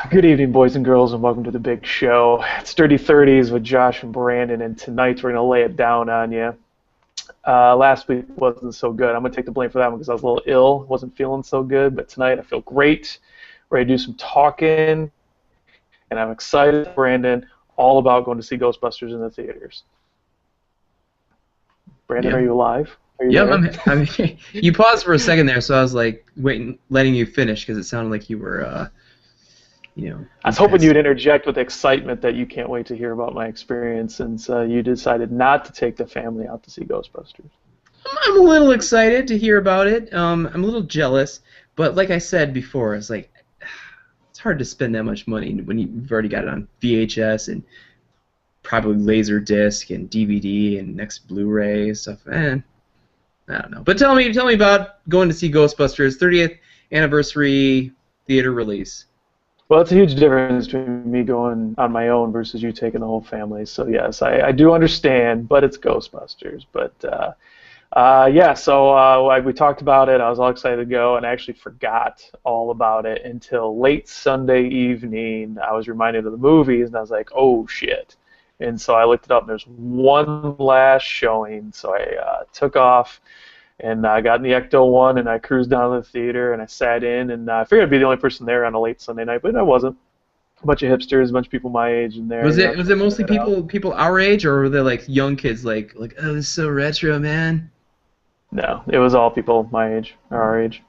Good evening, boys and girls, and welcome to the big show. It's Dirty 30s with Josh and Brandon, and tonight we're going to lay it down on you. Last week wasn't so good. I'm going to take the blame for that one because I was a little ill, wasn't feeling so good, but tonight I feel great. Ready to do some talking, and I'm excited, Brandon, all about going to see Ghostbusters in the theaters. Brandon, Yeah. are you alive? Are you Yep. there? You paused for a second there, so I was like waiting, letting you finish because it sounded like you were, I was hoping pissed. you'd interject with excitement that you can't wait to hear about my experience since you decided not to take the family out to see Ghostbusters. I'm a little excited to hear about it. I'm a little jealous, but like I said before, it's like it's hard to spend that much money when you've already got it on VHS and probably Laserdisc and DVD and next Blu-ray stuff. I don't know. But tell me about going to see Ghostbusters 30th anniversary theater release. Well, it's a huge difference between me going on my own versus you taking the whole family. So yes, I do understand, but it's Ghostbusters. But yeah, so we talked about it. I was all excited to go, and I actually forgot all about it until late Sunday evening. I was reminded of the movies, and I was like, oh shit. And so I looked it up, and there's one last showing. So I took off. And I got in the Ecto one, and I cruised down to the theater, and I sat in, and I figured I'd be the only person there on a late Sunday night, but I wasn't. A bunch of hipsters, a bunch of people my age in there, Was you know, it was it checking mostly it out. people our age, or were they like young kids like oh, this is so retro, man? No, it was all people my age, or our age.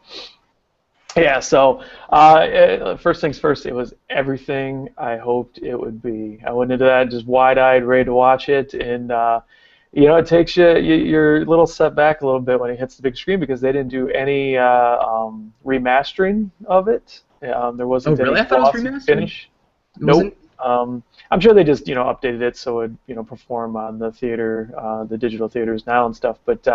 Yeah, so first things first, it was everything I hoped it would be. I went into that just wide-eyed, ready to watch it, and it takes you're a little set back a little bit when it hits the big screen because they didn't do any remastering of it. There Oh, wasn't any really? I thought it was glossy remastered. finish. It wasn't. Nope. I'm sure they just updated it so it perform on the theater, the digital theaters now and stuff. But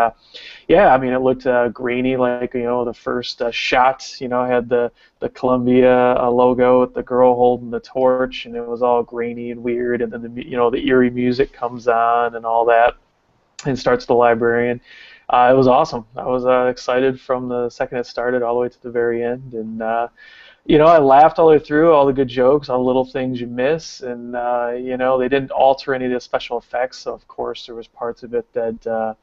yeah, I mean it looked grainy like the first shot. Had the Columbia logo with the girl holding the torch, and it was all grainy and weird. And then the eerie music comes on and all that, and starts the librarian. It was awesome. I was excited from the second it started all the way to the very end, and I laughed all the way through, all the good jokes, all the little things you miss, and they didn't alter any of the special effects. So of course there was parts of it that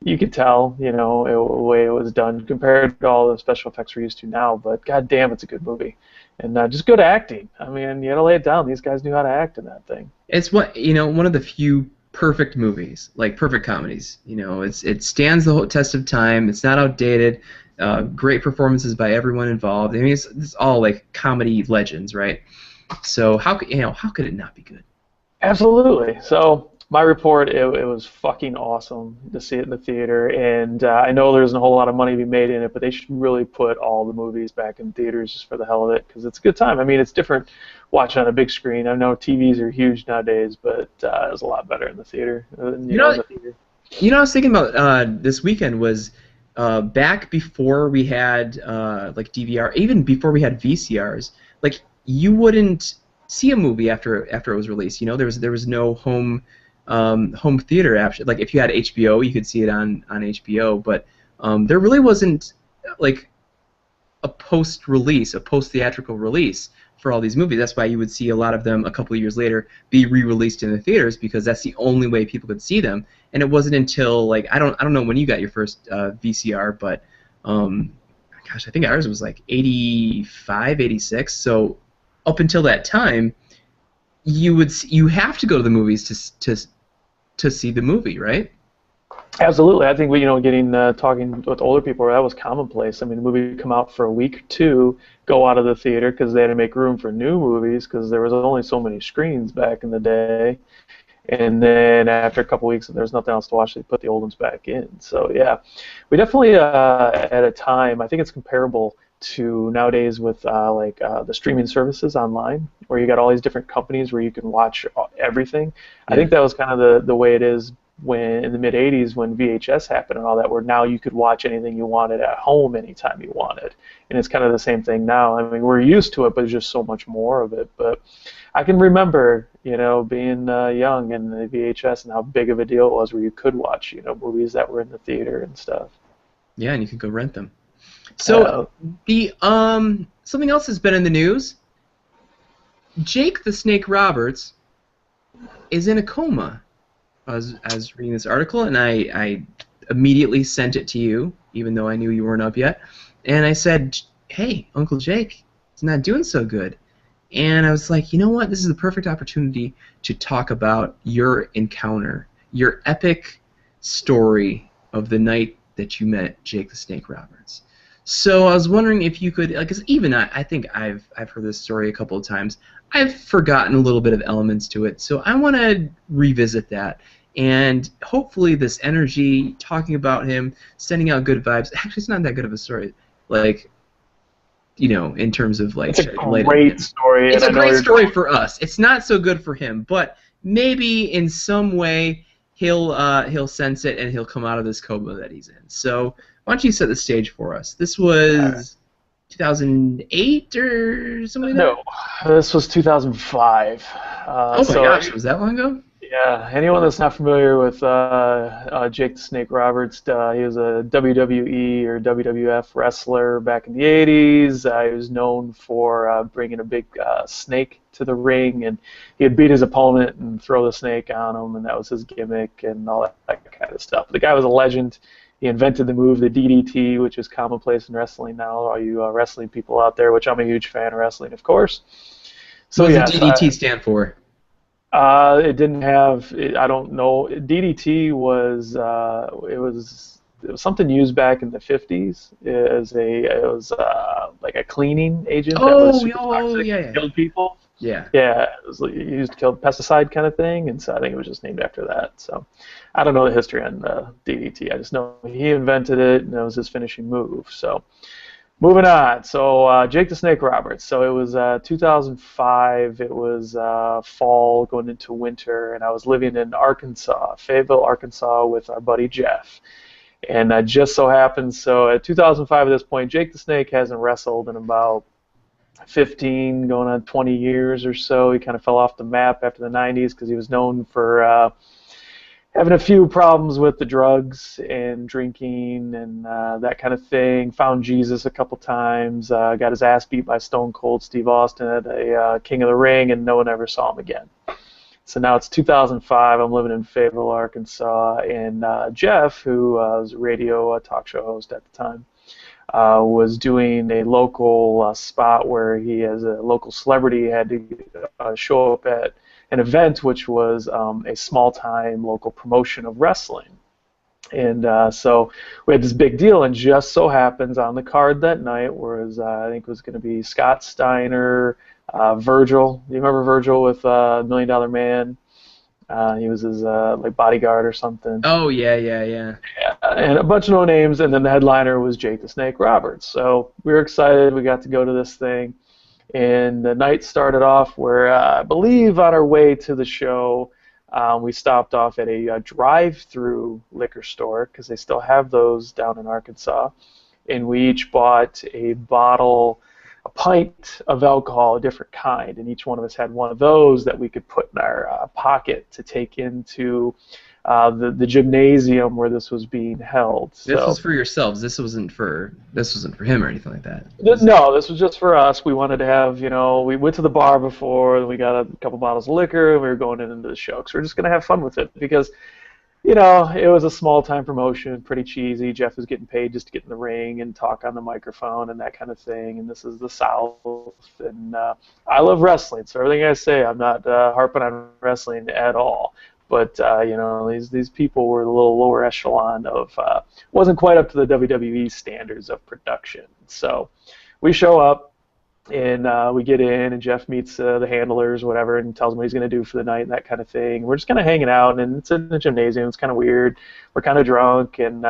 you could tell, the way it was done compared to all the special effects we're used to now. But god damn, it's a good movie, and just good acting. I mean, you gotta lay it down. These guys knew how to act in that thing. It's one of the few perfect movies, like perfect comedies. It stands the whole test of time. It's not outdated. Great performances by everyone involved. I mean, it's all like comedy legends, right? So how could it not be good? Absolutely. So my report, it was fucking awesome to see it in the theater, and I know there isn't a whole lot of money to be made in it, but they should really put all the movies back in theaters just for the hell of it, because it's a good time. I mean, it's different watching on a big screen. I know TVs are huge nowadays, but it was a lot better in the theater. You know, In the theater. I was thinking about this weekend was back before we had like DVR, even before we had VCRs. Like you wouldn't see a movie after it was released. There was no home theater option. Like if you had HBO, you could see it on HBO, but there really wasn't like a post theatrical release for all these movies. That's why you would see a lot of them a couple of years later be re-released in the theaters because that's the only way people could see them. And it wasn't until like I don't know when you got your first VCR, but gosh, I think ours was like 85, 86. So up until that time, you have to go to the movies to see the movie, right? Absolutely. I think getting talking with older people, that was commonplace. I mean, the movie would come out for a week or two, go out of the theater because they had to make room for new movies because there was only so many screens back in the day. And then after a couple weeks, if there's nothing else to watch, they put the old ones back in. So yeah, we definitely at a time. I think it's comparable to nowadays with the streaming services online, where you got all these different companies where you can watch everything. I Yeah. think that was kind of the way it is when in the mid '80s when VHS happened and all that, where now you could watch anything you wanted at home anytime you wanted, and it's kind of the same thing now. I mean, we're used to it, but there's just so much more of it. But I can remember, being young and the VHS and how big of a deal it was where you could watch, movies that were in the theater and stuff. Yeah, and you could go rent them. So Uh, the something else has been in the news. Jake the Snake Roberts is in a coma. I was reading this article, and I immediately sent it to you, even though I knew you weren't up yet. And I said, hey, Uncle Jake, he's not doing so good. And I was like, you know what? This is the perfect opportunity to talk about your encounter, your epic story of the night that you met Jake the Snake Roberts. So I was wondering if you could, because even I think I've heard this story a couple of times. I've forgotten a little bit of elements to it, so I want to revisit that. And hopefully this energy, talking about him, sending out good vibes. Actually, it's not that good of a story. Like, in terms of like It's a great story. It's a great story for us. It's not so good for him, but maybe in some way he'll sense it and he'll come out of this coma that he's in. So why don't you set the stage for us? This was 2008 or something like that? No, this was 2005. Oh my gosh, was that long ago? Yeah, anyone that's not familiar with Jake the Snake Roberts, he was a WWE or WWF wrestler back in the 80s. He was known for bringing a big snake to the ring, and he'd beat his opponent and throw the snake on him, and that was his gimmick and all that kind of stuff. The guy was a legend. He invented the move, the DDT, which is commonplace in wrestling now, all you wrestling people out there, which I'm a huge fan of wrestling, of course. So what does the DDT stand for? It didn't have. I don't know. DDT was. It was something used back in the 50s. It was like a cleaning agent that was super toxic, yeah. killed people. Yeah. Yeah, it was used to kill pesticide kind of thing, and so I think it was just named after that. So I don't know the history on DDT. I just know he invented it, and it was his finishing move. So. Moving on, so Jake the Snake Roberts. So it was 2005. It was fall going into winter, and I was living in Arkansas, Fayetteville, Arkansas, with our buddy Jeff. And just so happened, so at 2005 at this point, Jake the Snake hasn't wrestled in about 15, going on 20 years or so. He kind of fell off the map after the 90s because he was known for having a few problems with the drugs and drinking and that kind of thing. Found Jesus a couple times. Got his ass beat by Stone Cold Steve Austin at a King of the Ring, and no one ever saw him again. So now it's 2005. I'm living in Fayetteville, Arkansas, and Jeff, who was a radio talk show host at the time, was doing a local spot where he, as a local celebrity, had to show up at an event which was a small-time local promotion of wrestling. And so we had this big deal, and just so happens on the card that night was, I think it was going to be Scott Steiner, Virgil. Do you remember Virgil with $1 Million Man? He was his like bodyguard or something. Oh, yeah. Yeah, and a bunch of no names, and then the headliner was Jake the Snake Roberts. So we were excited. We got to go to this thing. And the night started off where I believe on our way to the show, we stopped off at a drive-through liquor store because they still have those down in Arkansas. And we each bought a pint of alcohol, a different kind. And each one of us had one of those that we could put in our pocket to take into the gymnasium where this was being held. This was for yourselves. This wasn't for him or anything like that. No, this was just for us. We wanted to have, we went to the bar before, and we got a couple bottles of liquor, and we were going into the show. So we're just going to have fun with it because, it was a small-time promotion, pretty cheesy. Jeff was getting paid just to get in the ring and talk on the microphone and that kind of thing. And this is the South, and I love wrestling. So everything I say, I'm not harping on wrestling at all. But these people were a little lower echelon of wasn't quite up to the WWE standards of production. So we show up and we get in, and Jeff meets the handlers, whatever, and tells them what he's going to do for the night and that kind of thing. We're just kind of hanging out, and it's in the gymnasium. It's kind of weird. We're kind of drunk, and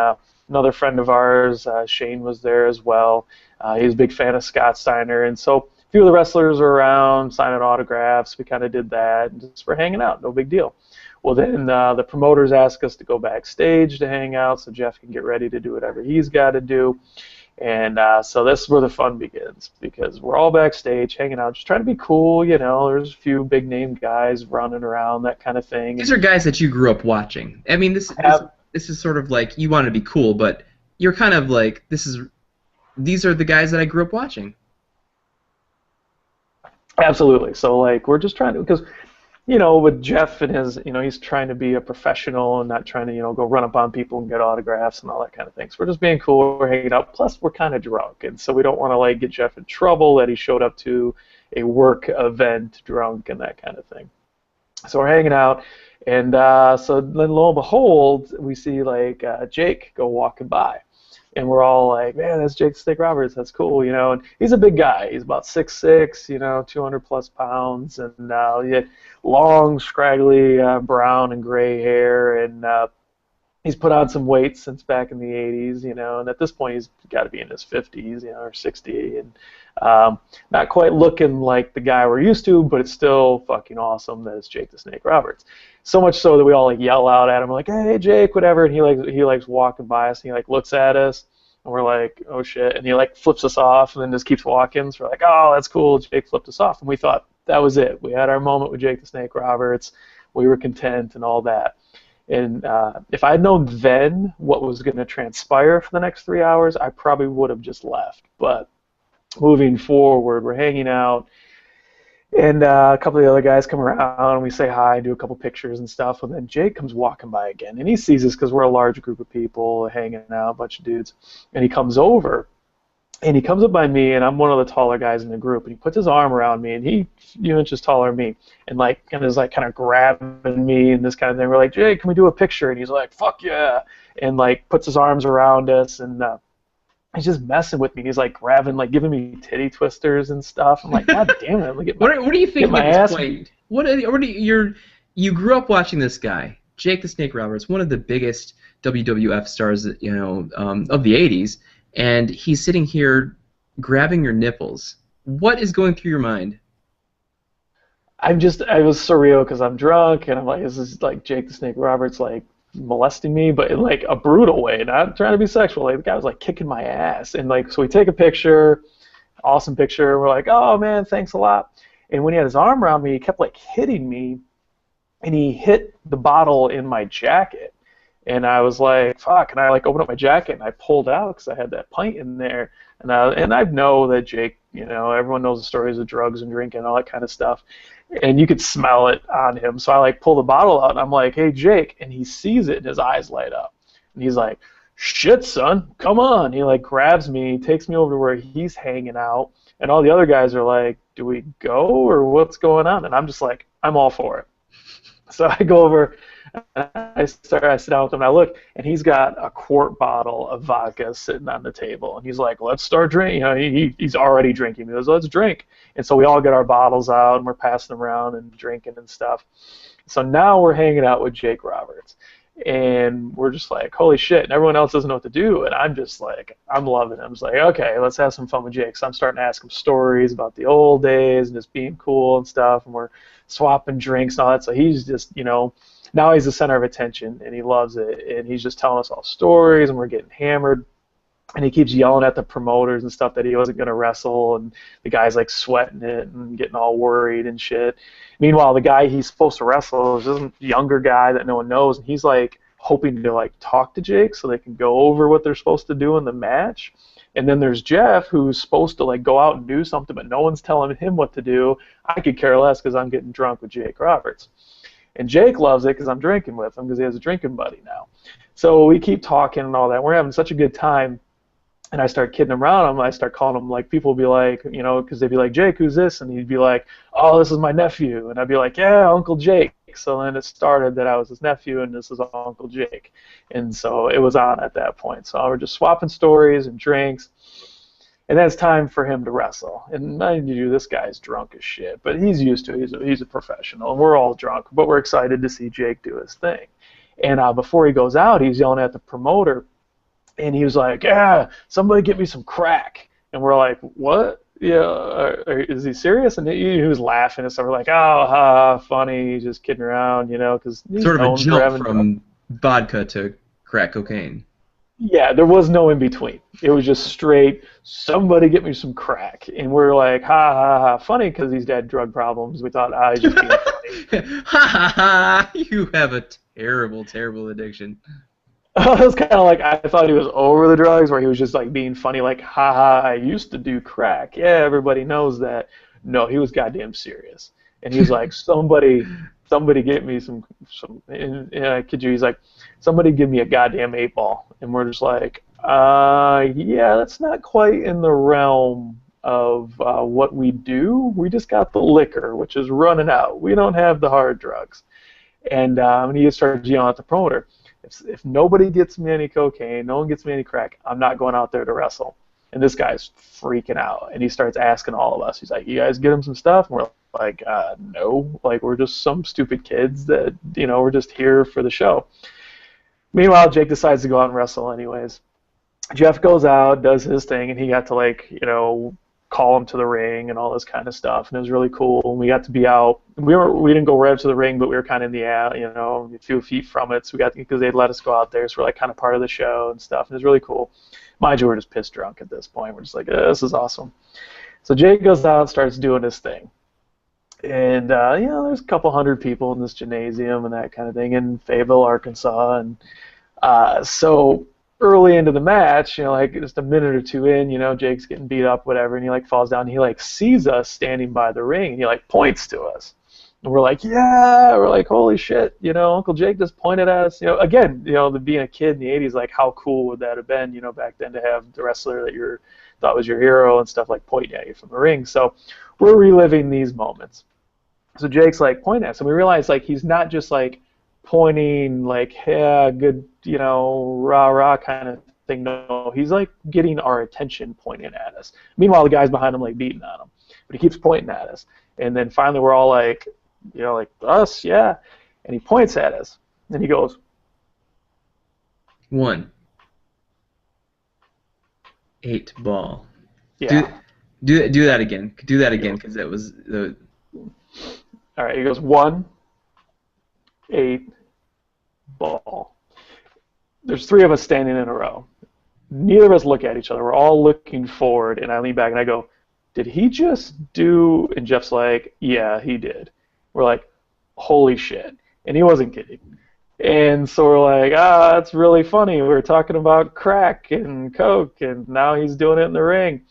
another friend of ours, Shane, was there as well. He was a big fan of Scott Steiner, and so a few of the wrestlers were around signing autographs. We kind of did that, and just we're hanging out. No big deal. Well, then the promoters ask us to go backstage to hang out so Jeff can get ready to do whatever he's got to do. And so this is where the fun begins because we're all backstage hanging out, just trying to be cool. There's a few big-name guys running around, that kind of thing. These are guys that you grew up watching. I mean, this is sort of like you want to be cool, but you're kind of like, these are the guys that I grew up watching. Absolutely. So like we're just trying to, because with Jeff and his, he's trying to be a professional and not trying to, go run up on people and get autographs and all that kind of thing. So we're just being cool, we're hanging out. Plus, we're kind of drunk, and so we don't want to like get Jeff in trouble that he showed up to a work event drunk and that kind of thing. So we're hanging out, and so then lo and behold, we see like Jake go walking by. And we're all like, man, that's Jake the Snake Roberts. That's cool, And he's a big guy. He's about 6'6", 200 plus pounds, and he had long, scraggly brown and gray hair, and he's put on some weight since back in the 80s, and at this point he's got to be in his 50s, or 60, and not quite looking like the guy we're used to, but it's still fucking awesome that it's Jake the Snake Roberts. So much so that we all like yell out at him, like, "Hey, Jake, whatever," and he likes walking by us, and he like looks at us, and we're like, "Oh shit," and he like flips us off, and then just keeps walking. So we're like, "Oh, that's cool." Jake flipped us off, and we thought that was it. We had our moment with Jake the Snake Roberts. We were content and all that. And if I had known then what was going to transpire for the next 3 hours, I probably would have just left. But moving forward, we're hanging out, and a couple of the other guys come around, and we say hi and do a couple pictures and stuff. And then Jake comes walking by again, and he sees us because we're a large group of people hanging out, a bunch of dudes. And he comes over, and he comes up by me, and I'm one of the taller guys in the group, and he puts his arm around me, and he's a few inches taller than me, and like kind of grabbing me and this kind of thing. We're like, "Jake, can we do a picture?" And he's like, "Fuck yeah!" And like puts his arms around us, and he's just messing with me. He's like grabbing, like giving me titty twisters and stuff. I'm like, God damn it! Look at what do you think my at this ass point? You grew up watching this guy, Jake the Snake Roberts, one of the biggest WWF stars, of the '80s. And he's sitting here grabbing your nipples. What is going through your mind? I was surreal because I'm drunk, and I'm like, this is like Jake the Snake Roberts like molesting me, but in like a brutal way, not trying to be sexual. Like the guy was like kicking my ass, and like so we take a picture, awesome picture. We're like, "Oh man, thanks a lot." And when he had his arm around me, he kept like hitting me, and he hit the bottle in my jacket. And I was like, fuck, and I like opened up my jacket and I pulled out because I had that pint in there. And I know that Jake, everyone knows the stories of drugs and drinking and all that kind of stuff. And you could smell it on him. So I like pull the bottle out and I'm like, "Hey, Jake," and he sees it and his eyes light up. And he's like, "Shit, son, come on." He like grabs me, takes me over to where he's hanging out. And all the other guys are like, "Do we go or what's going on?" And I'm just like, I'm all for it. So I go over, I sit down with him, and I look, and he's got a quart bottle of vodka sitting on the table, and he's like, "Let's start drinking." He's already drinking. He goes, "Let's drink." And so we all get our bottles out, and we're passing them around and drinking and stuff. So now we're hanging out with Jake Roberts, and we're just like, holy shit, and everyone else doesn't know what to do, and I'm just like, I'm loving it. I'm just like, okay, let's have some fun with Jake. So I'm starting to ask him stories about the old days and just being cool and stuff, and we're swapping drinks and all that. So he's just, now he's the center of attention, and he loves it, and he's just telling us all stories, and we're getting hammered, and he keeps yelling at the promoters and stuff that he wasn't going to wrestle, and the guy's like sweating it and getting all worried and shit. Meanwhile, the guy he's supposed to wrestle is just a younger guy that no one knows, and he's like hoping to like talk to Jake so they can go over what they're supposed to do in the match. And then there's Jeff, who's supposed to like go out and do something, but no one's telling him what to do. I could care less because I'm getting drunk with Jake Roberts. And Jake loves it because I'm drinking with him because he has a drinking buddy now. So we keep talking and all that. We're having such a good time. And I start kidding around him. I start calling him, like, people will be like, because they'd be like, "Jake, who's this?" And he'd be like, "Oh, this is my nephew." And I'd be like, "Yeah, Uncle Jake." So then it started that I was his nephew and this is Uncle Jake. And so it was on at that point. So we're just swapping stories and drinks. And then it's time for him to wrestle. And mind you, this guy's drunk as shit, but he's used to it. He's a professional, and we're all drunk, but we're excited to see Jake do his thing. And before he goes out, he's yelling at the promoter, and he was like, "Yeah, somebody get me some crack." And we're like, "What? Yeah, is he serious?" And he was laughing, and so we're like, "Oh, funny, he's just kidding around, because he's sort of a known for jump having from vodka to crack cocaine. Yeah, there was no in between. It was just straight, "Somebody get me some crack." And we're like, funny because he's had drug problems. We thought, he's just being funny. Ha ha ha! You have a terrible, terrible addiction. It was kind of like, I thought he was over the drugs, where he was just like being funny, like, "Ha ha, I used to do crack. Yeah, everybody knows that." No, he was goddamn serious. And he was like, somebody get me some. And I kid you, he's like, somebody give me a goddamn 8 ball. And we're just like, yeah, that's not quite in the realm of what we do. We just got the liquor, which is running out. We don't have the hard drugs. And he started yelling at the promoter, if nobody gets me any cocaine, no one gets me any crack, I'm not going out there to wrestle. And this guy's freaking out, and he starts asking all of us. He's like, "You guys get him some stuff?" And we're like, "No, like we're just some stupid kids that we're just here for the show." Meanwhile, Jake decides to go out and wrestle anyways. Jeff goes out, does his thing, and he got to call him to the ring and all this kind of stuff, and it was really cool. And we got to be out. We didn't go right up to the ring, but we were kind of in the a few feet from it. So we got because they'd let us go out there, so we're like kind of part of the show and stuff. And it was really cool. Mind you, we're just pissed drunk at this point. We're just like, this is awesome. So Jake goes out and starts doing his thing. And, there's a couple hundred people in this gymnasium and that kind of thing in Fayetteville, Arkansas. And so early into the match, like just a minute or two in, Jake's getting beat up, whatever, and he falls down. And he sees us standing by the ring, and he points to us. And we're like, yeah, we're like, holy shit, Uncle Jake just pointed at us. Again, being a kid in the 80s, like how cool would that have been, back then to have the wrestler that you thought was your hero and stuff pointing at you from the ring. So we're reliving these moments. So Jake's pointing at us, and we realize he's not just pointing yeah, good, rah rah kind of thing. No, he's getting our attention pointing at us. Meanwhile, the guys behind him beating on him, but he keeps pointing at us. And then finally we're all us, yeah. And he points at us, and he goes, 1 8 ball. Yeah. Do that again. Do that again, because that was the. All right. He goes 1 8 ball. There's 3 of us standing in a row. Neither of us look at each other. We're all looking forward, and I lean back and I go, did he just do? And Jeff's like, yeah, he did. We're like, holy shit. And he wasn't kidding. And so we're like, that's really funny. We were talking about crack and coke, and now he's doing it in the ring.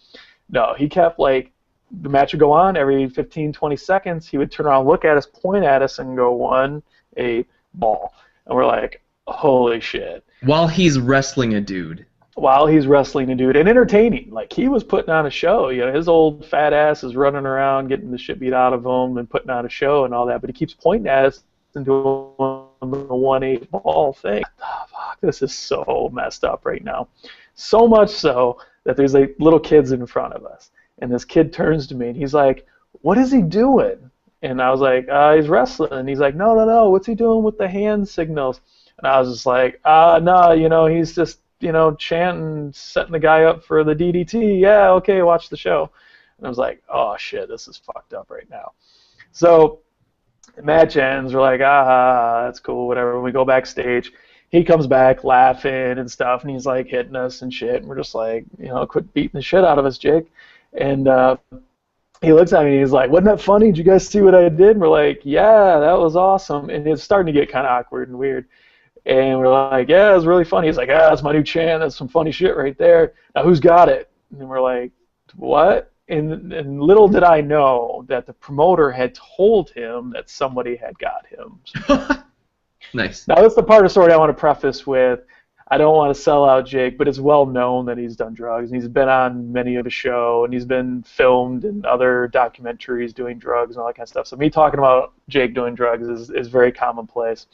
No, he kept the match would go on every 15, 20 seconds. He would turn around, look at us, point at us, and go 1 8 ball. And we're like, holy shit. While he's wrestling a dude. While he's wrestling a dude and entertaining. He was putting on a show. His old fat ass is running around getting the shit beat out of him and putting on a show and all that, but he keeps pointing at us and doing the 1 8 ball thing. Oh, fuck, this is so messed up right now. So much so that there's little kids in front of us. And this kid turns to me and he's like, what is he doing? And I was like, he's wrestling. And he's like, no, what's he doing with the hand signals? And I was just like, no, he's just chanting, setting the guy up for the DDT. Yeah, okay, watch the show. And I was like, oh shit, this is fucked up right now. So the match ends. We're like, that's cool, whatever. We go backstage. He comes back laughing and stuff, and he's hitting us and shit. And we're just like, quit beating the shit out of us, Jake. And he looks at me and he's like, wasn't that funny? Did you guys see what I did? And we're like, yeah, that was awesome. And it's starting to get kind of awkward and weird. And we're like, yeah, it was really funny. He's like, that's my new chant. That's some funny shit right there. Now who's got it? And we're like, what? And little did I know that the promoter had told him that somebody had got him. Nice. Now that's the part of the story I want to preface with. I don't want to sell out Jake, but it's well known that he's done drugs. And he's been on many of the show, and he's been filmed in other documentaries doing drugs and all that kind of stuff. So me talking about Jake doing drugs is very commonplace.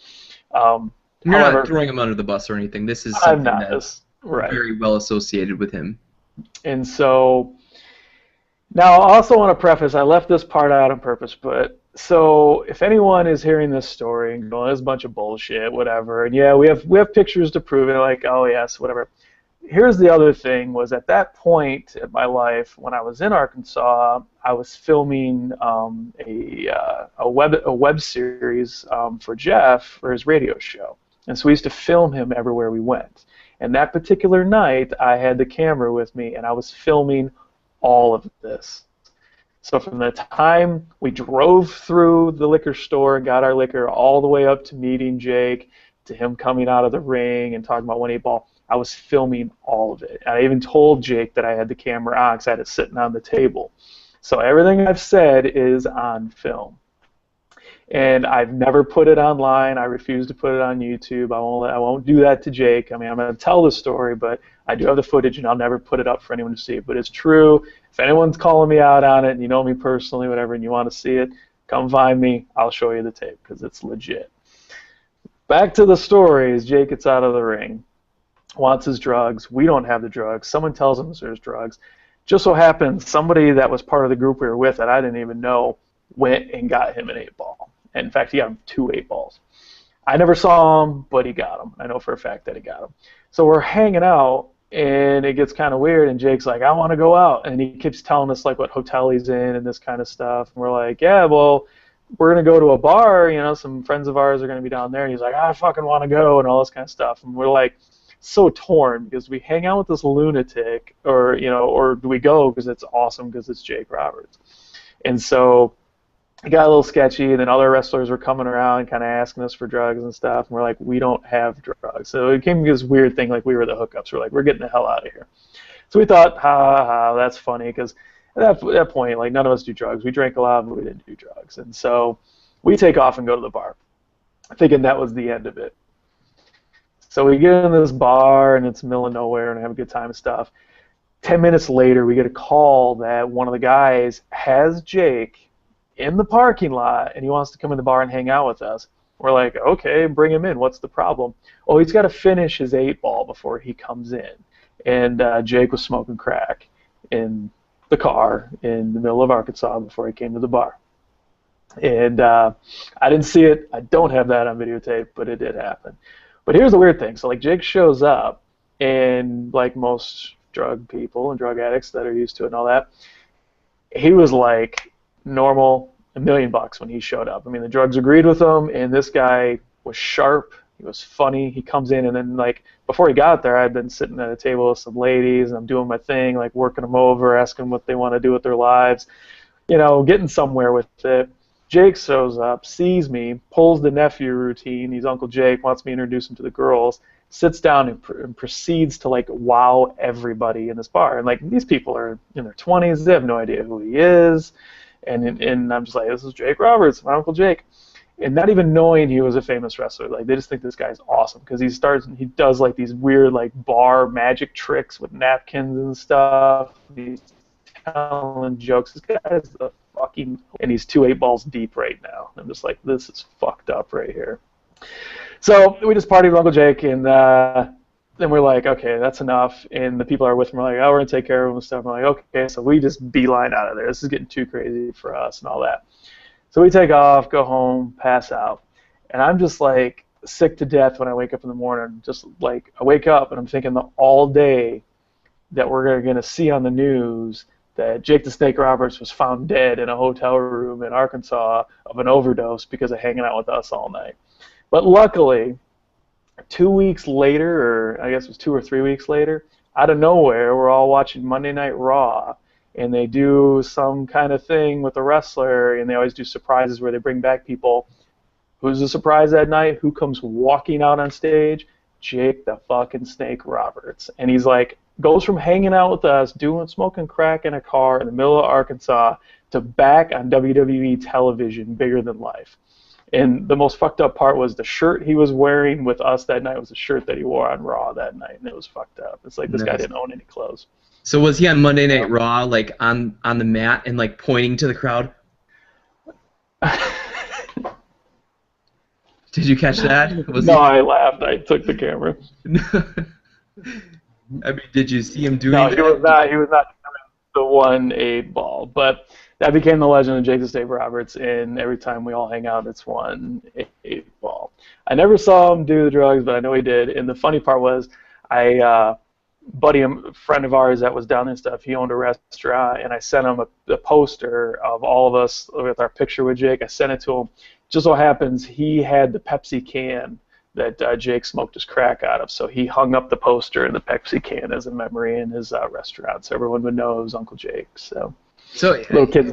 You're not throwing him under the bus or anything. This is something that's right. Very well associated with him. And so now I also want to preface, I left this part out on purpose, but so if anyone is hearing this story and going, this is a bunch of bullshit, whatever, and yeah, we have pictures to prove it, oh yes, whatever. Here's the other thing, was at that point in my life, when I was in Arkansas, I was filming a web series for Jeff for his radio show. And so we used to film him everywhere we went. And that particular night, I had the camera with me, and I was filming all of this. So from the time we drove through the liquor store and got our liquor all the way up to meeting Jake, to him coming out of the ring and talking about 1 8 ball, I was filming all of it. And I even told Jake that I had the camera on because I had it sitting on the table. So everything I've said is on film. And I've never put it online. I refuse to put it on YouTube. I won't do that to Jake. I mean, I'm going to tell the story, but I do have the footage, and I'll never put it up for anyone to see. But it's true. If anyone's calling me out on it, and you know me personally, whatever, and you want to see it, come find me. I'll show you the tape because it's legit. Back to the story. As Jake gets out of the ring, wants his drugs. We don't have the drugs. Someone tells him there's drugs. Just so happens somebody that was part of the group we were with that I didn't even know went and got him an 8-ball. In fact, he got him 2 8-balls. I never saw him, but he got him. I know for a fact that he got him. So we're hanging out, and it gets kind of weird, and Jake's like, I want to go out. And he keeps telling us, like, what hotel he's in and this kind of stuff. And we're like, yeah, well, we're going to go to a bar. You know, some friends of ours are going to be down there. And he's like, I fucking want to go and all this kind of stuff. And we're like, so torn because we hang out with this lunatic or, you know, or do we go because it's awesome because it's Jake Roberts. And so it got a little sketchy, and then other wrestlers were coming around kind of asking us for drugs and stuff, and we're like, we don't have drugs. So it became this weird thing, like we were the hookups. We're like, we're getting the hell out of here. So we thought, ha, ha, that's funny, because at that point, like, none of us do drugs. We drank a lot, but we didn't do drugs. And so we take off and go to the bar, thinking that was the end of it. So we get in this bar, and it's the middle of nowhere, and have a good time and stuff. 10 minutes later, we get a call that one of the guys has Jake in the parking lot, and he wants to come in the bar and hang out with us. We're like, okay, bring him in. What's the problem? Oh, he's got to finish his 8-ball before he comes in. And Jake was smoking crack in the car in the middle of Arkansas before he came to the bar. And I didn't see it. I don't have that on videotape, but it did happen. But here's the weird thing. So, like, Jake shows up, and like most drug people and drug addicts that are used to it and all that, he was like normal, $1 million when he showed up. I mean, the drugs agreed with him, and this guy was sharp. He was funny. He comes in, and then, like, before he got there, I'd been sitting at a table with some ladies, and I'm doing my thing, like working them over, asking what they want to do with their lives, you know, getting somewhere with it. Jake shows up, sees me, pulls the nephew routine. He's Uncle Jake, wants me to introduce him to the girls, sits down and proceeds to, like, wow everybody in this bar. And, like, these people are in their 20s. They have no idea who he is. And I'm just like, this is Jake Roberts, my Uncle Jake. And not even knowing he was a famous wrestler. Like, they just think this guy's awesome because he does, like, these weird, like, bar magic tricks with napkins and stuff. He's telling jokes. This guy is the fucking, and he's 2 8-balls deep right now. I'm just like, this is fucked up right here. So we just partied with Uncle Jake, and then we're like, okay, that's enough. And the people are with him are like, oh, we're going to take care of him and stuff. And we're like, okay, so we just beeline out of there. This is getting too crazy for us and all that. So we take off, go home, pass out. And I'm just like sick to death when I wake up in the morning. Just like, I wake up and I'm thinking all day that we're going to see on the news that Jake the Snake Roberts was found dead in a hotel room in Arkansas of an overdose because of hanging out with us all night. But luckily, 2 weeks later, or I guess it was 2 or 3 weeks later, out of nowhere, we're all watching Monday Night Raw, and they do some kind of thing with a wrestler, and they always do surprises where they bring back people. Who's the surprise that night? Who comes walking out on stage? Jake the fucking Snake Roberts. And he's like, goes from hanging out with us, smoking crack in a car in the middle of Arkansas, to back on WWE television, bigger than life. And the most fucked up part was the shirt he was wearing with us that night was the shirt that he wore on Raw that night, and it was fucked up. It's like this guy didn't own any clothes. So was he on Monday Night Raw, like on the mat and like pointing to the crowd? Did you catch that? No, I laughed. I took the camera. I mean, did you see him doing that? No, he was not doing the 1 8-ball, but that became the legend of Jake the Snake Roberts, and every time we all hang out, it's 1 8-ball. I never saw him do the drugs, but I know he did, and the funny part was, a friend of ours that was down there and stuff, he owned a restaurant, and I sent him a poster of all of us with our picture with Jake. I sent it to him. Just so happens he had the Pepsi can that Jake smoked his crack out of, so he hung up the poster and the Pepsi can as a memory in his restaurant, so everyone would know it was Uncle Jake. So little kids.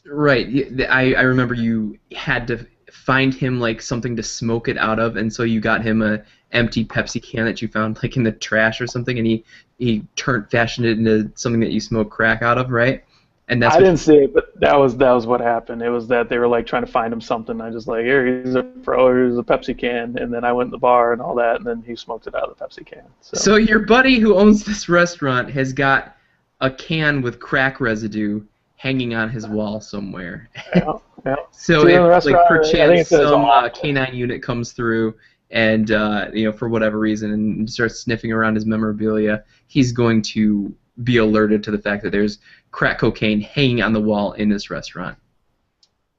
Right. I remember you had to find him like something to smoke it out of, and so you got him a empty Pepsi can that you found like in the trash or something, and he fashioned it into something that you smoke crack out of, right? And that's I what. didn't see it, but that was what happened. It was that they were like trying to find him something. I just like, here, here's a pro, here's a Pepsi can, and then I went in the bar and all that, and then he smoked it out of the Pepsi can. So So your buddy who owns this restaurant has got a can with crack residue hanging on his wall somewhere. yeah, yeah. So See in the if, like, restaurant, I think perchance it says some off. canine unit comes through and for whatever reason and starts sniffing around his memorabilia, he's going to be alerted to the fact that there's crack cocaine hanging on the wall in this restaurant.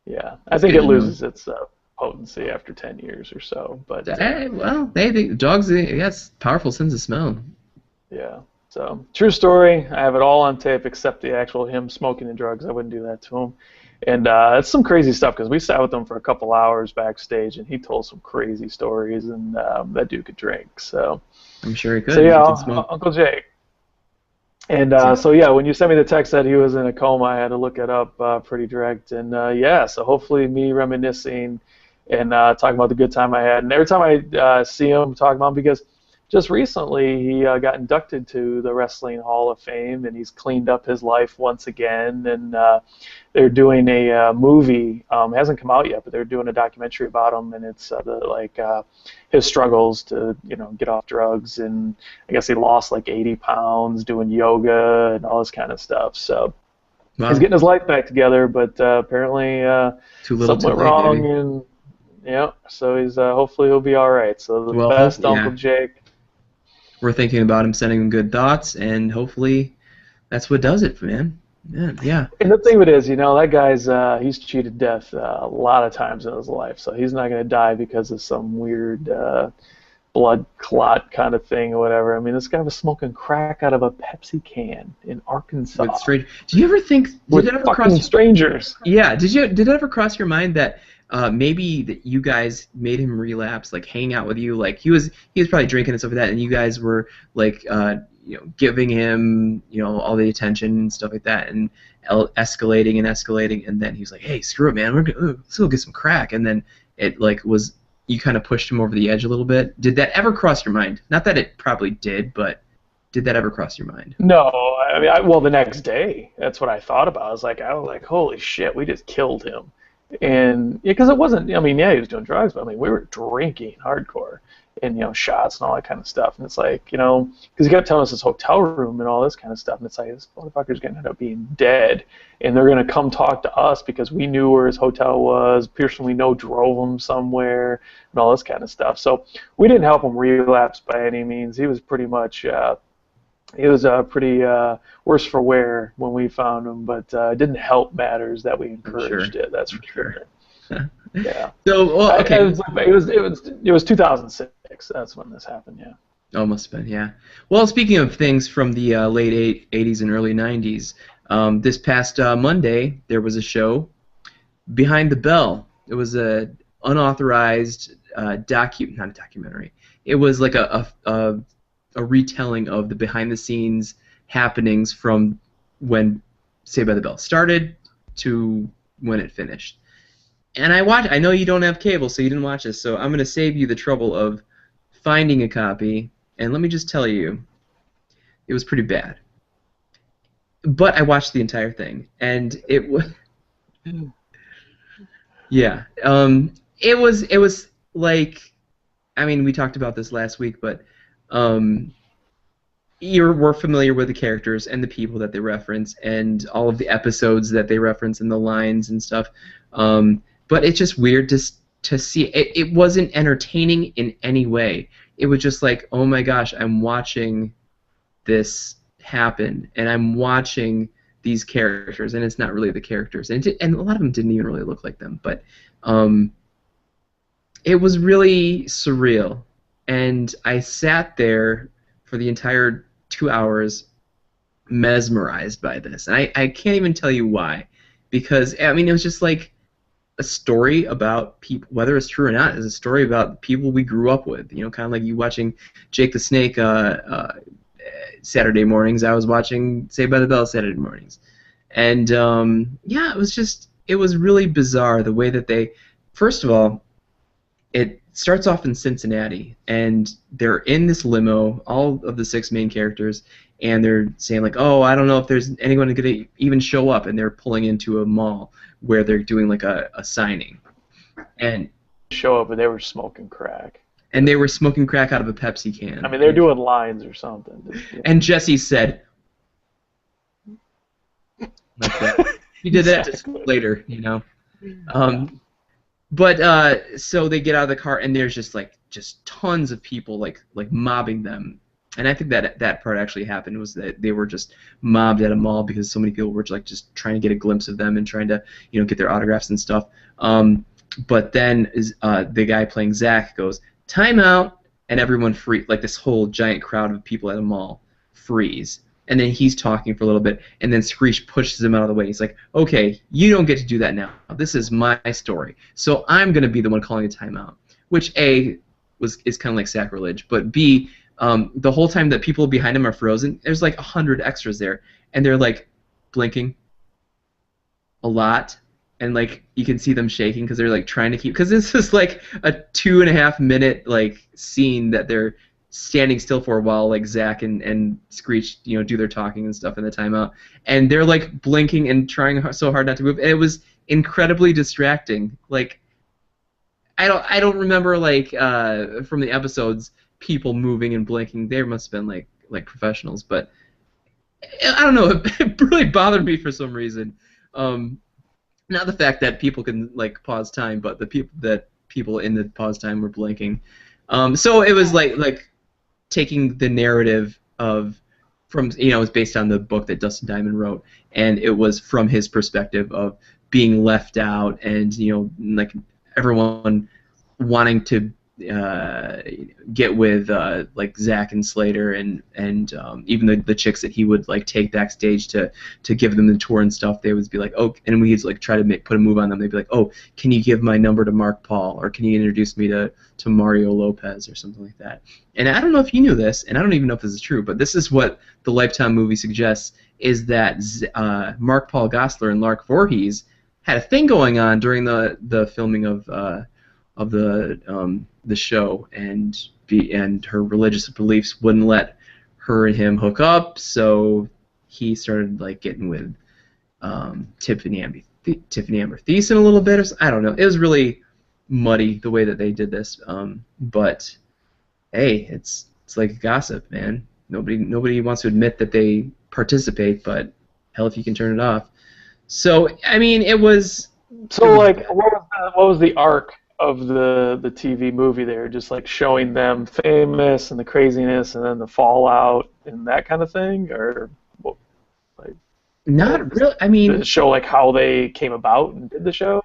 Yeah, I That's think good it to know. loses its potency after 10 years or so. But Well, dogs, yes, powerful sense of smell. yeah, so true story. I have it all on tape except the actual him smoking the drugs. I wouldn't do that to him. And it's some crazy stuff because we sat with him for a couple hours backstage, and he told some crazy stories. And that dude could drink. So, I'm sure he so could. yeah, He can smoke. Uncle Jake. And See. so yeah, when you sent me the text that he was in a coma, I had to look it up pretty direct. And yeah, so hopefully me reminiscing and talking about the good time I had. And every time I see him talking about him, because just recently he got inducted to the Wrestling Hall of Fame, and he's cleaned up his life once again. And they're doing a movie. It hasn't come out yet, but they're doing a documentary about him, and it's his struggles to get off drugs. And I guess he lost like 80 pounds doing yoga and all this kind of stuff. So he's Wow. getting his life back together, but apparently Too little, something too went late, wrong, maybe. and yeah, so he's hopefully he'll be all right. So the Well, best Uncle yeah. Jake. We're thinking about him, sending him good thoughts, and hopefully that's what does it, man. Man, yeah. And the thing of it is, that guy's he's cheated death a lot of times in his life, so he's not going to die because of some weird blood clot kind of thing or whatever. I mean, this guy was smoking crack out of a Pepsi can in Arkansas With strange. Do you ever think? Did with it ever fucking cross? strangers. Yeah. Did it ever cross your mind that maybe that you guys made him relapse, like hanging out with you, like he was probably drinking and stuff like that, and you guys were like giving him all the attention and stuff like that, and escalating and escalating, and then he was like, hey, screw it, man, let's go get some crack, and then it like was you kind of pushed him over the edge a little bit. Did that ever cross your mind? Not that it probably did, but did that ever cross your mind? No, I mean, well, the next day, that's what I thought about. I was like, holy shit, we just killed him. And because it wasn't, I mean, yeah, he was doing drugs, but I mean, we were drinking hardcore and, shots and all that kind of stuff. And it's like, because he kept telling us his hotel room and all this kind of stuff. And it's like, this motherfucker's going to end up being dead. And they're going to come talk to us because we knew where his hotel was. Person we know drove him somewhere and all this kind of stuff. So we didn't help him relapse by any means. He was pretty much, he was pretty worse for wear when we found him, but it didn't help matters that we encouraged it. That's for sure. Yeah. So, well, okay. It was 2006. That's when this happened. Yeah. Oh, must have been, yeah. Well, speaking of things from the late 80s and early 90s, this past Monday there was a show, Behind the Bell. It was a unauthorized not a documentary. It was like a retelling of the behind-the-scenes happenings from when Saved by the Bell started to when it finished. And I know you don't have cable, so you didn't watch this, so I'm going to save you the trouble of finding a copy, and let me just tell you, it was pretty bad. But I watched the entire thing, and it was... Yeah. It was like... I mean, we talked about this last week, but we're familiar with the characters and the people that they reference and all of the episodes that they reference and the lines and stuff. But it's just weird to see. It wasn't entertaining in any way. It was just like, oh my gosh, I'm watching this happen, and I'm watching these characters, and it's not really the characters. And a lot of them didn't even really look like them. But it was really surreal. And I sat there for the entire 2 hours mesmerized by this. And I can't even tell you why. Because, I mean, it was just like a story about people, whether it's true or not, it's a story about people we grew up with. Kind of like you watching Jake the Snake Saturday mornings. I was watching Saved by the Bell Saturday mornings. And, yeah, it was really bizarre the way that they, first of all, it starts off in Cincinnati, and they're in this limo, all of the 6 main characters, and they're saying like, oh, I don't know if there's anyone going to even show up, and they're pulling into a mall where they're doing like a signing, and Show up and they were smoking crack. they were smoking crack out of a Pepsi can. I mean, they're doing lines or something. And Jesse said, like that. He did that later, you know. But so they get out of the car, and there's just tons of people like mobbing them. And I think that part actually happened, was that they were just mobbed at a mall because so many people were just trying to get a glimpse of them and trying to get their autographs and stuff. But then the guy playing Zach goes, "Time out," and everyone like this whole giant crowd of people at a mall freeze. And then he's talking for a little bit, and then Screech pushes him out of the way. He's like, "Okay, you don't get to do that now. This is my story, so I'm going to be the one calling a timeout." Which A is kind of like sacrilege, but B, the whole time that people behind him are frozen, there's like 100 extras there, and they're like blinking a lot, and like you can see them shaking because they're like trying to keep, because this is like a 2.5 minute like scene that they're standing still for a while, like Zach and Screech, do their talking and stuff in the timeout, and they're like blinking and trying so hard not to move, and it was incredibly distracting. Like, I don't remember like from the episodes people moving and blinking. They must have been like professionals, but I don't know. It really bothered me for some reason. Not the fact that people can like pause time, but the people in the pause time were blinking. So it was like taking the narrative from it was based on the book that Dustin Diamond wrote, and it was from his perspective of being left out, and like everyone wanting to get with like Zach and Slater and even the chicks that he would like take backstage to give them the tour and stuff. They would be like, oh, and we'd like try to put a move on them. They'd be like, oh, can you give my number to Mark Paul, or can you introduce me to Mario Lopez or something like that. And I don't know if you knew this, and I don't even know if this is true, but this is what the Lifetime movie suggests, is that Mark Paul Gosselaar and Lark Voorhees had a thing going on during the filming of the show, and her religious beliefs wouldn't let her and him hook up, so he started like getting with Tiffany Amber Thiessen a little bit, or I don't know. It was really muddy the way that they did this, but hey, it's like gossip, man. Nobody wants to admit that they participate, but hell, if you can turn it off. So I mean, it was. So like, what was the arc of the TV movie there? Just like showing them famous and the craziness, and then the fallout and that kind of thing, or what, like? Not really. I mean, did it show like how they came about and did the show?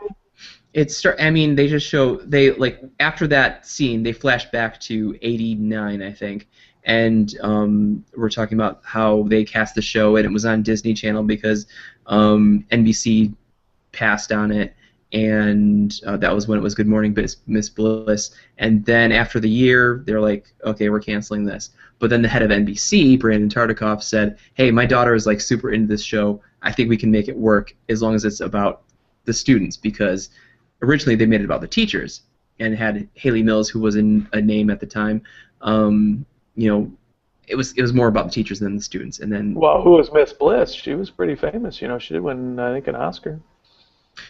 I mean, they just show like after that scene, they flash back to '89, I think, and we're talking about how they cast the show, and it was on Disney Channel because NBC passed on it, and that was when it was Good Morning Miss Bliss. And then after the year, they're like, okay, we're canceling this. But then the head of NBC, Brandon Tartikoff, said, hey, my daughter is like super into this show. I think we can make it work as long as it's about the students, because originally they made it about the teachers and had Haley Mills, who was a name at the time. It was more about the teachers than the students. And then, well, who was Miss Bliss? She was pretty famous. She did win, I think, an Oscar.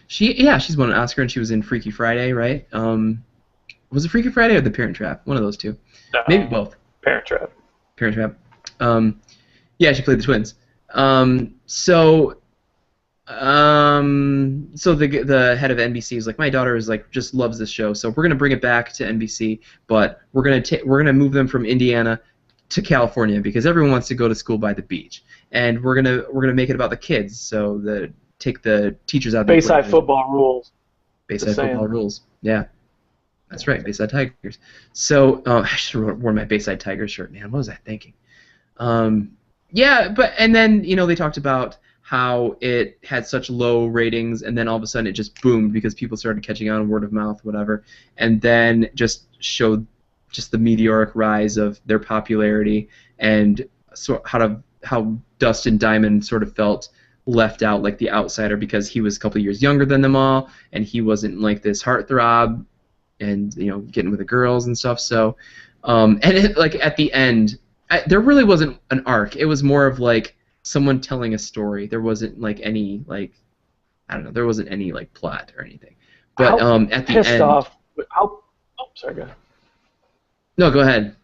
She's won an Oscar, and she was in Freaky Friday, right? Was it Freaky Friday or The Parent Trap? One of those two. No, maybe both. Parent Trap. Parent Trap. Yeah, she played the twins. So the head of NBC was like, my daughter is like just loves this show, so we're gonna bring it back to NBC, but we're gonna move them from Indiana to California because everyone wants to go to school by the beach, and we're gonna make it about the kids, so take the teachers out of Bayside football rules. Bayside football rules. Yeah, that's right. Bayside Tigers. So I should have worn my Bayside Tigers shirt, man. What was I thinking? Yeah, and then they talked about how it had such low ratings, and then all of a sudden it just boomed because people started catching on, word of mouth, whatever, and then just showed just the meteoric rise of their popularity, and so how Dustin Diamond sort of felt left out, like the outsider, because he was a couple of years younger than them all, and he wasn't like this heartthrob and getting with the girls and stuff. So, and like at the end, there really wasn't an arc. It was more of like someone telling a story. There wasn't like any like I don't know. There wasn't any like plot or anything. But How at the pissed end, off? How? Oh, sorry, go ahead. no, go ahead.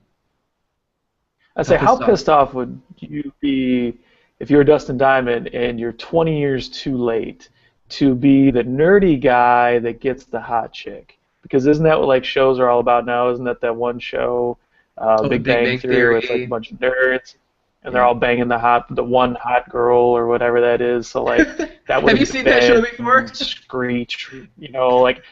I'd How say, how pissed off? pissed off would you be if you were Dustin Diamond and you're 20 years too late to be the nerdy guy that gets the hot chick? Because isn't that what like shows are all about now? Isn't that one show, Oh, The Big Big Bang Bang Theory, where it's like a Theory. bunch of nerds and they're Yeah. all banging the one hot girl or whatever that is? So like that would Have you have seen that show been before? Screech. Like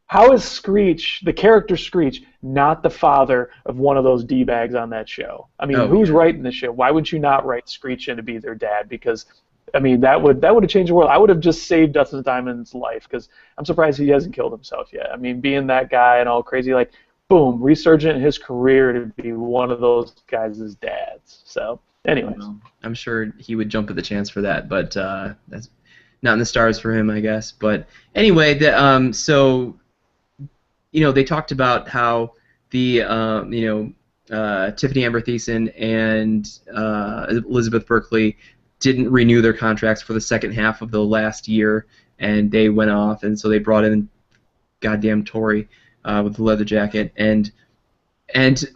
how is Screech, the character Screech, not the father of one of those D-bags on that show? I mean, Oh who's yeah. writing the show? Why would you not write Screech in to be their dad? Because, I mean, that would have changed the world. I would have just saved Dustin Diamond's life because I'm surprised he hasn't killed himself yet. I mean, being that guy and all crazy, like, boom, resurgent in his career to be one of those guys' dads. So, anyways. Well, I'm sure he would jump at the chance for that, but that's not in the stars for him, I guess. But anyway, so they talked about how the Tiffany Amber Thiessen and Elizabeth Berkley didn't renew their contracts for the second half of the last year, and they went off, and so they brought in goddamn Tori with the leather jacket, and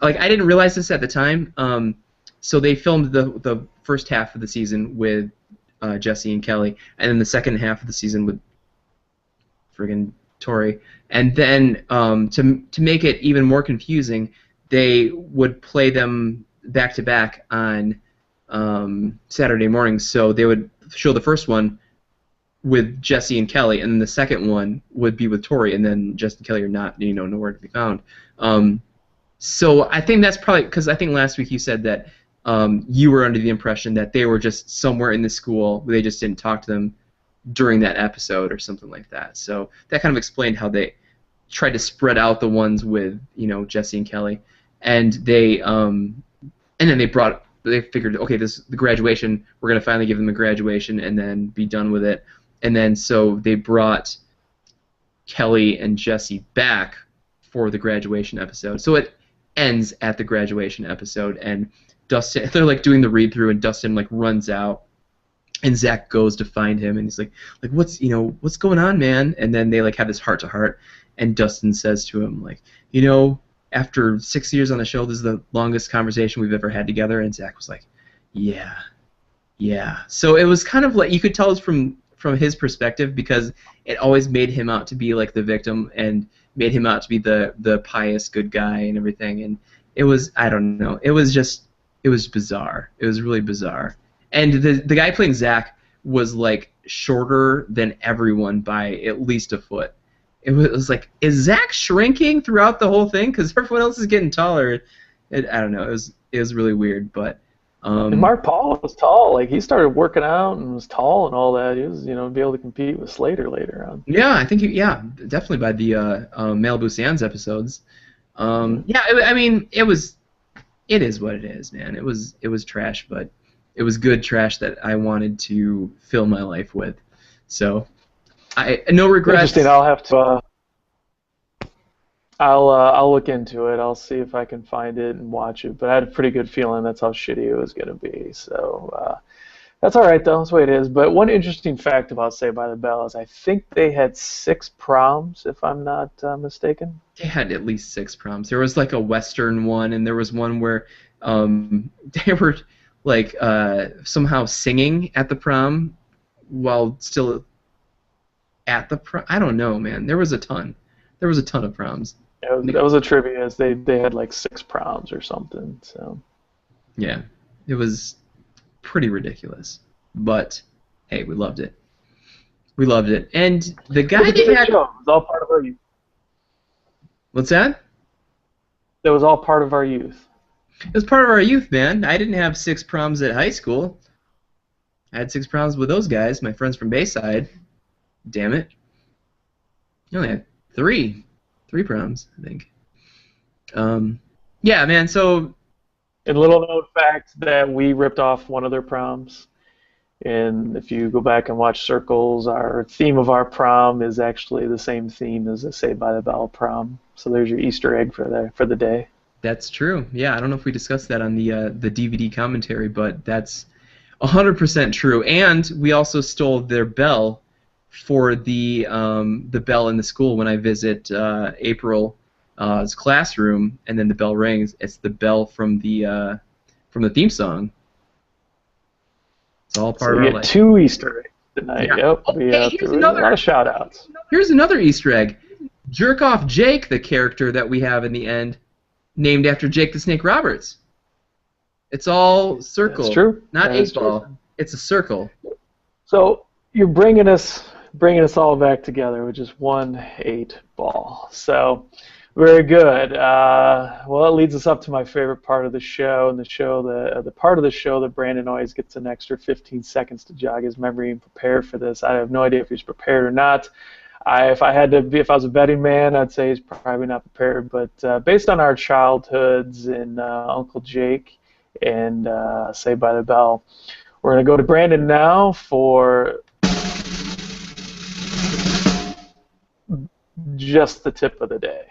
like I didn't realize this at the time. So they filmed the first half of the season with Jesse and Kelly, and then the second half of the season with friggin' Tori. And then to make it even more confusing, they would play them back to back on Saturday mornings. So they would show the first one with Jesse and Kelly, and then the second one would be with Tori, and then Jesse and Kelly are not, nowhere to be found. So I think that's probably because I think last week you said that you were under the impression that they were just somewhere in the school, they just didn't talk to them during that episode or something like that. So that kind of explained how they tried to spread out the ones with Jesse and Kelly, and then they figured, okay, the graduation, we're gonna finally give them a graduation and then be done with it, and then so they brought Kelly and Jesse back for the graduation episode. So it ends at the graduation episode, and Dustin, they're like doing the read through, and Dustin like runs out, and Zach goes to find him, and he's like what's going on, man? And then they like have this heart to heart, and Dustin says to him like, after 6 years on the show, this is the longest conversation we've ever had together. And Zach was like, yeah, yeah. So it was kind of like you could tell it's from his perspective because it always made him out to be like the victim and made him out to be the pious good guy and everything. And it was, I don't know, it was bizarre. It was really bizarre. And the guy playing Zach was like shorter than everyone by at least a foot. It was like, is Zach shrinking throughout the whole thing? Because everyone else is getting taller. I don't know. It was really weird, but. And Mark Paul was tall. Like he started working out and was tall and all that. He was, be able to compete with Slater later on. Yeah, I think definitely by the Malibu Sands episodes. Yeah, I mean, it is what it is, man. It was trash, but it was good trash that I wanted to fill my life with. So, no regrets. Interesting. I'll have to. I'll look into it. I'll see if I can find it and watch it. But I had a pretty good feeling that's how shitty it was gonna be. So that's all right though. That's the way it is. But one interesting fact about Saved by the Bell is I think they had 6 proms, if I'm not mistaken. They had at least 6 proms. There was like a Western one, and there was one where they were like somehow singing at the prom while still at the prom. I don't know, man. There was a ton. There was a ton of proms. That was a trivia. As they had like 6 proms or something. So yeah, it was pretty ridiculous. But hey, we loved it. We loved it. And the guy it was all part of our youth. What's that? It was all part of our youth. It was part of our youth, man. I didn't have 6 proms at high school. I had 6 proms with those guys, my friends from Bayside. Damn it. I only had 3 proms, I think. Yeah, man, so. And little known fact that we ripped off one of their proms. And if you go back and watch Circles, our theme of our prom is actually the same theme as the Saved by the Bell prom. So there's your Easter egg for the day. That's true. Yeah, I don't know if we discussed that on the DVD commentary, but that's 100% true. And we also stole their bell for the bell in the school when I visit April's classroom, and then the bell rings. It's the bell from the theme song. It's all So part of we our get life. two Easter eggs tonight. Yeah. Yep, Oh, we hey, here's threw a lot another. of shout outs. Here's another Easter egg. Jerk off Jake, the character that we have in the end, named after Jake the Snake Roberts. It's all That's circle, true. not That is eight true. ball. It's a circle. So you're bringing us all back together with just one 8 ball. So very good. Well, it leads us up to my favorite part of the show, and the part of the show that Brandon always gets an extra 15 seconds to jog his memory and prepare for this. I have no idea if he's prepared or not. If I was a betting man, I'd say he's probably not prepared. But based on our childhoods and Uncle Jake and Saved by the Bell, we're going to go to Brandon now for just the tip of the day.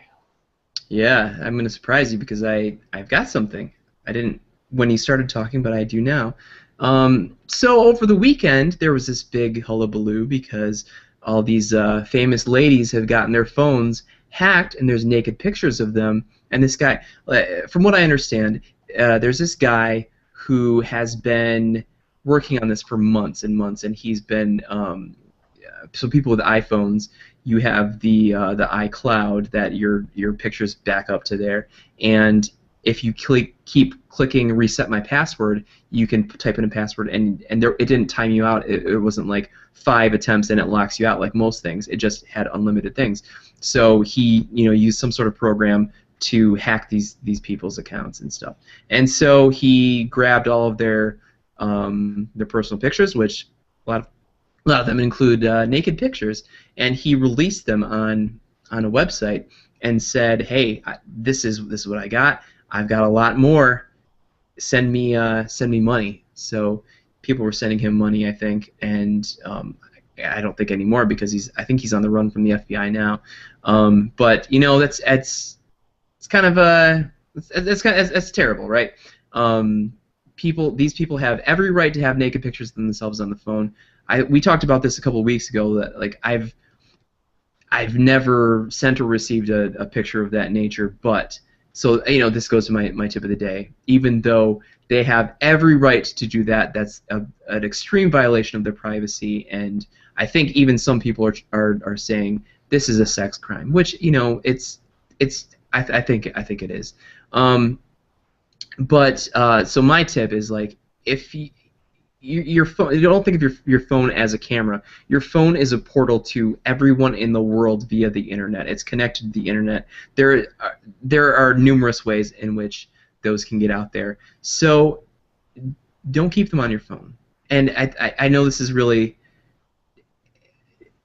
Yeah, I'm going to surprise you because I've got something. I didn't when you started talking, but I do now. So over the weekend, there was this big hullabaloo because all these famous ladies have gotten their phones hacked, and there's naked pictures of them. And this guy, from what I understand, there's this guy who has been working on this for months and months, and he's been so people with iPhones, you have the iCloud that your pictures back up to there, and if you keep clicking reset my password, you can type in a password, and there, it didn't time you out. It wasn't like 5 attempts and it locks you out like most things. It just had unlimited things. So he used some sort of program to hack these people's accounts and stuff. And so he grabbed all of their personal pictures, which a lot of them include naked pictures, and he released them on a website and said, "Hey, this is what I got. I've got a lot more. Send me money." So people were sending him money, I think, and I don't think anymore because I think he's on the run from the FBI now. But that's kind of that's terrible, right? These people have every right to have naked pictures of themselves on the phone. We talked about this a couple of weeks ago that like I've never sent or received a picture of that nature, but so this goes to my tip of the day. Even though they have every right to do that, that's an extreme violation of their privacy, and I think even some people are saying this is a sex crime, which I think it is. But so my tip is like if your phone, you don't think of your phone as a camera. Your phone is a portal to everyone in the world via the internet. It's connected to the internet. There are numerous ways in which those can get out there. So don't keep them on your phone. And I know this is really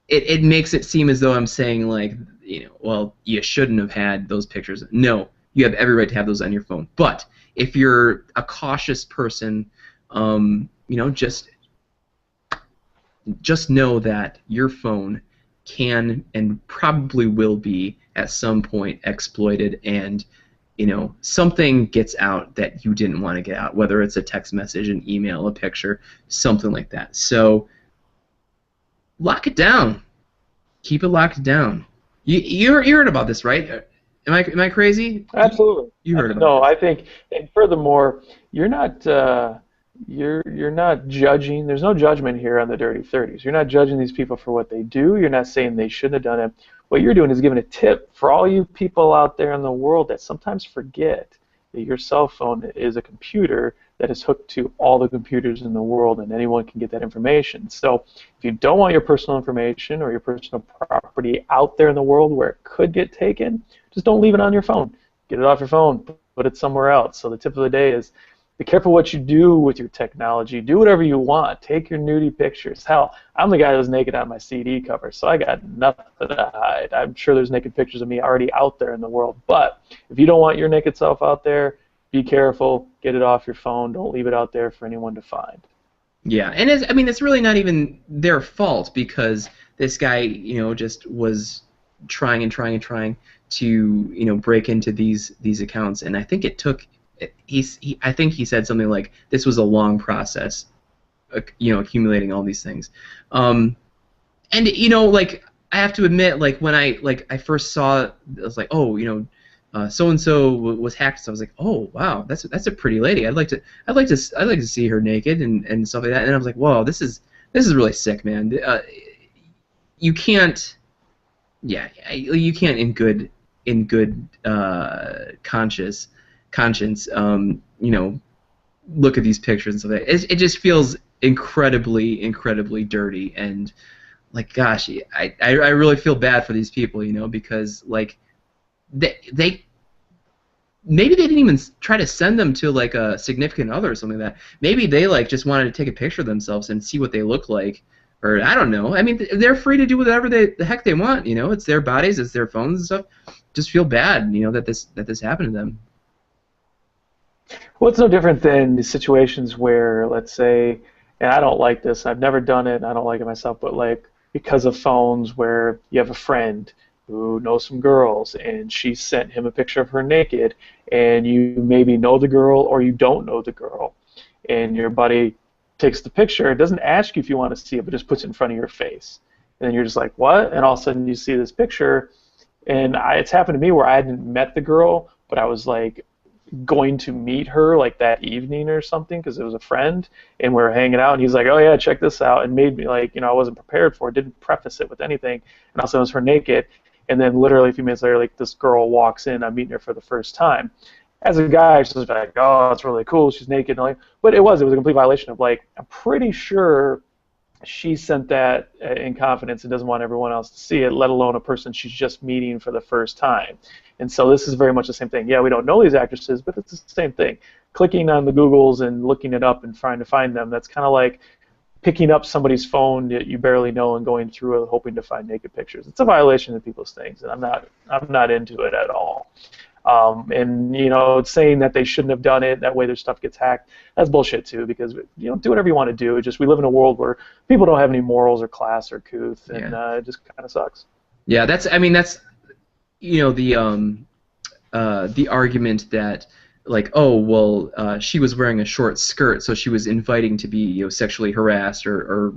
it makes it seem as though I'm saying like well, you shouldn't have had those pictures. No, you have every right to have those on your phone. But if you're a cautious person, just know that your phone can and probably will be at some point exploited, and something gets out that you didn't want to get out, whether it's a text message, an email, a picture, something like that. So lock it down. Keep it locked down. You heard about this, right? Am I crazy? Absolutely. You heard about No, this. I think, and furthermore, you're not you're not judging. There's no judgment here on the Dirty 30s. You're not judging these people for what they do. You're not saying they shouldn't have done it. What you're doing is giving a tip for all you people out there in the world that sometimes forget that your cell phone is a computer that is hooked to all the computers in the world, and anyone can get that information. So if you don't want your personal information or your personal property out there in the world where it could get taken, just don't leave it on your phone. Get it off your phone. Put it somewhere else. So the tip of the day is be careful what you do with your technology. Do whatever you want. Take your nudie pictures. Hell, I'm the guy that was naked on my CD cover, so I got nothing to hide. I'm sure there's naked pictures of me already out there in the world. But if you don't want your naked self out there, be careful. Get it off your phone. Don't leave it out there for anyone to find. Yeah, and I mean, it's really not even their fault because this guy, just was trying and trying and trying to, break into these accounts, and I think it took. I think he said something like this was a long process, accumulating all these things, and like I have to admit, like when I first saw it, I was like, oh, so and so was hacked. So I was like, oh wow, that's a pretty lady. I'd like to see her naked and stuff like that. And I was like, whoa, this is really sick, man. You can't, yeah, you can't in good conscience, look at these pictures and stuff like that. It just feels incredibly dirty, and like, gosh, I really feel bad for these people, because like they maybe they didn't even try to send them to like a significant other or something like that. Maybe they like just wanted to take a picture of themselves and see what they look like, or I don't know. I mean, they're free to do whatever the heck they want. It's their bodies, it's their phones and stuff. Just feel bad, that this happened to them. Well, it's no different than the situations where, let's say, and I don't like this, I've never done it, and I don't like it myself, but like because of phones where you have a friend who knows some girls and she sent him a picture of her naked, and you maybe know the girl or you don't know the girl, and your buddy takes the picture, it doesn't ask you if you want to see it, but just puts it in front of your face. And then you're just like, what? And all of a sudden you see this picture, and it's happened to me where I hadn't met the girl, but I was like going to meet her like that evening or something because it was a friend and we were hanging out and he's like, oh yeah, check this out, and made me like, I wasn't prepared for it, didn't preface it with anything, and also it was her naked, and then literally a few minutes later, like this girl walks in, I'm meeting her for the first time. As a guy, I was just like, oh, that's really cool, she's naked, and like, but it was a complete violation of like, I'm pretty sure she sent that in confidence and doesn't want everyone else to see it, let alone a person she's just meeting for the first time. And so this is very much the same thing. Yeah, we don't know these actresses, but it's the same thing. Clicking on the Googles and looking it up and trying to find them, that's kind of like picking up somebody's phone that you barely know and going through it hoping to find naked pictures. It's a violation of people's things, and I'm not into it at all. And saying that they shouldn't have done it, that way their stuff gets hacked, that's bullshit too, because do whatever you want to do. It's just we live in a world where people don't have any morals or class or couth, and it just kind of sucks. Yeah, that's the argument that like, oh well, she was wearing a short skirt, so she was inviting to be sexually harassed or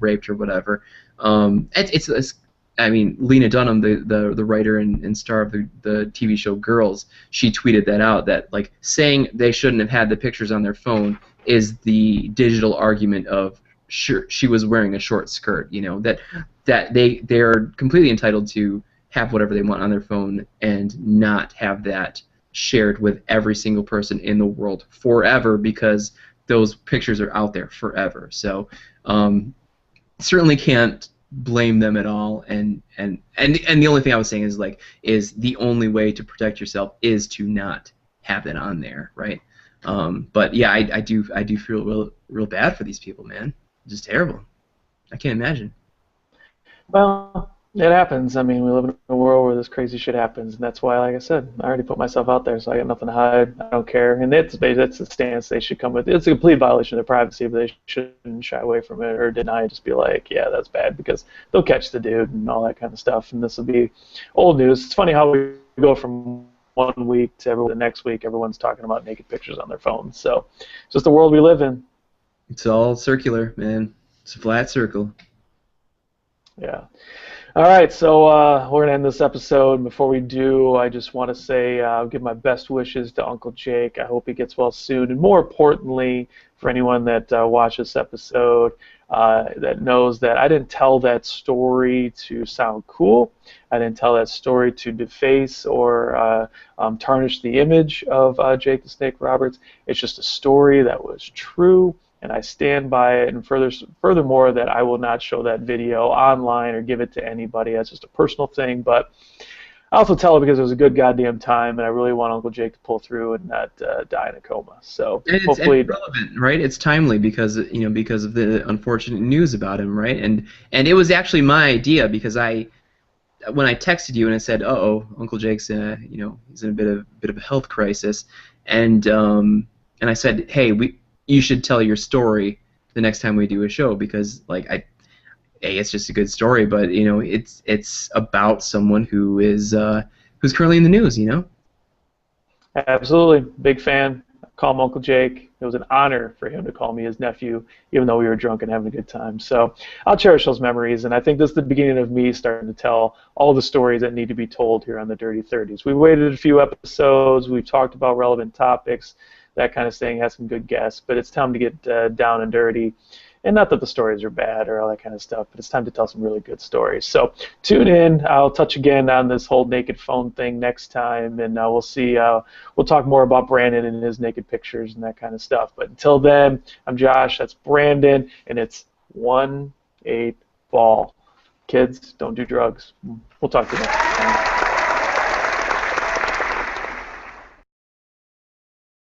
raped or whatever. It's I mean, Lena Dunham, the writer and star of the TV show Girls, she tweeted that out, that like saying they shouldn't have had the pictures on their phone is the digital argument of sure she was wearing a short skirt. That they're completely entitled to have whatever they want on their phone and not have that shared with every single person in the world forever, because those pictures are out there forever. So certainly can't blame them at all, and the only thing I was saying is the only way to protect yourself is to not have it on there, right? But yeah, I do feel real bad for these people, man. Just terrible. I can't imagine. Well, it happens. I mean, we live in a world where this crazy shit happens, and that's why, like I said, I already put myself out there, so I got nothing to hide. I don't care, and that's the stance they should come with. It's a complete violation of their privacy, but they shouldn't shy away from it or deny it. Just be like, yeah, that's bad, because they'll catch the dude and all that kind of stuff, and this will be old news. It's funny how we go from one week to the next week. Everyone's talking about naked pictures on their phones, so it's just the world we live in. It's all circular, man. It's a flat circle. Yeah. All right, so we're going to end this episode. Before we do, I just want to say give my best wishes to Uncle Jake. I hope he gets well soon. And more importantly, for anyone that watched this episode, that knows that I didn't tell that story to sound cool. I didn't tell that story to deface or tarnish the image of Jake the Snake Roberts. It's just a story that was true, and I stand by it. And furthermore, that I will not show that video online or give it to anybody. That's just a personal thing. But I also tell it because it was a good goddamn time, and I really want Uncle Jake to pull through and not die in a coma. So hopefully, it's relevant, right? It's timely because of the unfortunate news about him, right? And it was actually my idea, because when I texted you and I said, "Uh-oh, Uncle Jake's he's in a bit of a health crisis," and I said, "Hey, you should tell your story the next time we do a show, because like it's just a good story, but it's about someone who's currently in the news, Absolutely. Big fan. Call him Uncle Jake. It was an honor for him to call me his nephew, even though we were drunk and having a good time. So I'll cherish those memories, and I think this is the beginning of me starting to tell all the stories that need to be told here on the Dirty 30s. We waited a few episodes. We've talked about relevant topics, that kind of thing, had some good guests, but it's time to get down and dirty. And not that the stories are bad or all that kind of stuff, but it's time to tell some really good stories. So tune in. I'll touch again on this whole naked phone thing next time, and we'll see. We'll talk more about Brandon and his naked pictures and that kind of stuff. But until then, I'm Josh. That's Brandon, and it's 1-8 ball. Kids, don't do drugs. We'll talk to you next time.